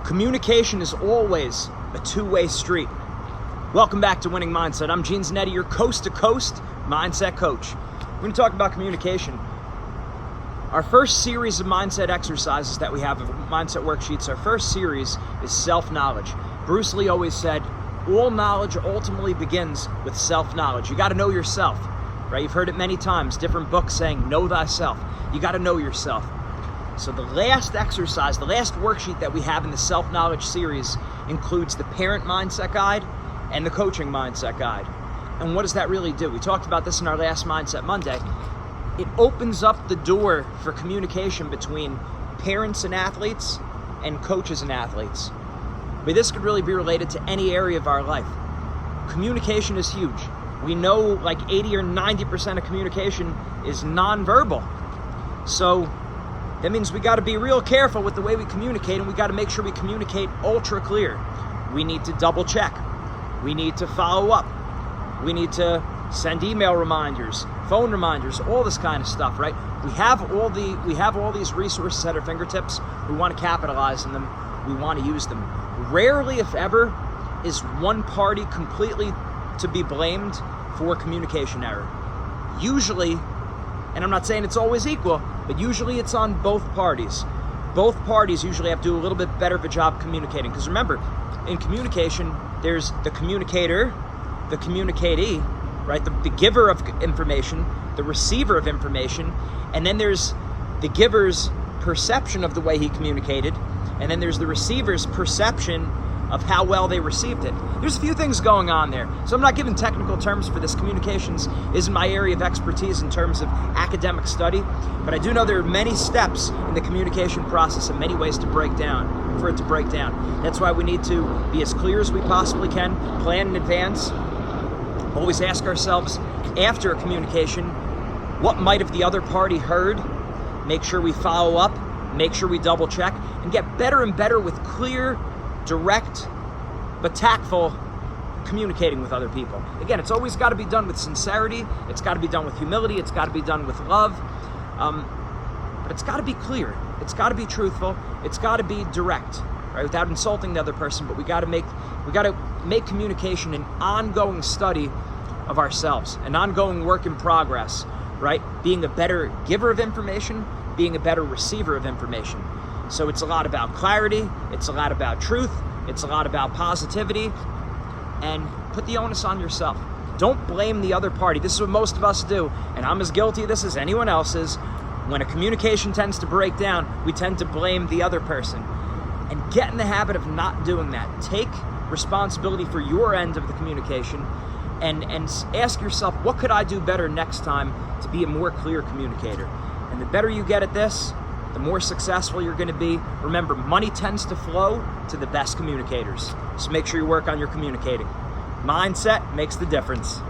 Communication is always a two-way street. Welcome back to Winning Mindset. I'm Gene Zanetti, your coast-to-coast mindset coach. We're going to talk about communication. Our first series of mindset exercises that we have, of mindset worksheets, our first series is self-knowledge. Bruce Lee always said, all knowledge ultimately begins with self-knowledge. You got to know yourself, right? You've heard it many times, different books saying, know thyself. You got to know yourself. So the last exercise, the last worksheet that we have in the self-knowledge series includes the parent mindset guide and the coaching mindset guide. And what does that really do? We talked about this in our last Mindset Monday. It opens up the door for communication between parents and athletes and coaches and athletes. But this could really be related to any area of our life. Communication is huge. We know like 80 or 90% of communication is nonverbal. So that means we got to be real careful with the way we communicate, and we got to make sure we communicate ultra clear. We need to double check. We need to follow up. We need to send email reminders, phone reminders, all this kind of stuff, right? We have all these resources at our fingertips. We want to capitalize on them. We want to use them. Rarely, if ever, is one party completely to be blamed for communication error. Usually, and I'm not saying it's always equal, but usually it's on both parties. Both parties usually have to do a little bit better of a job communicating. Because remember, in communication, there's the communicator, the communicatee, right? The giver of information, the receiver of information, and then there's the giver's perception of the way he communicated, and then there's the receiver's perception of how well they received it. There's a few things going on there. So I'm not giving technical terms for this. Communications isn't my area of expertise in terms of academic study, but I do know there are many steps in the communication process and many ways to break down, for it to break down. That's why we need to be as clear as we possibly can, plan in advance, always ask ourselves after a communication, what might have the other party heard? Make sure we follow up, make sure we double check, and get better and better with clear, direct, but tactful communicating with other people. Again, it's always got to be done with sincerity. It's got to be done with humility. It's got to be done with love. But it's got to be clear. It's got to be truthful. It's got to be direct, right? Without insulting the other person. But we got to make communication an ongoing study of ourselves, an ongoing work in progress, right? Being a better giver of information, being a better receiver of information. So it's a lot about clarity, it's a lot about truth, it's a lot about positivity, and put the onus on yourself. Don't blame the other party. This is what most of us do, and I'm as guilty of this as anyone else is. When a communication tends to break down, we tend to blame the other person. And get in the habit of not doing that. Take responsibility for your end of the communication and ask yourself, what could I do better next time to be a more clear communicator? And the better you get at this, the more successful you're going to be. Remember, money tends to flow to the best communicators. So make sure you work on your communicating. Mindset makes the difference.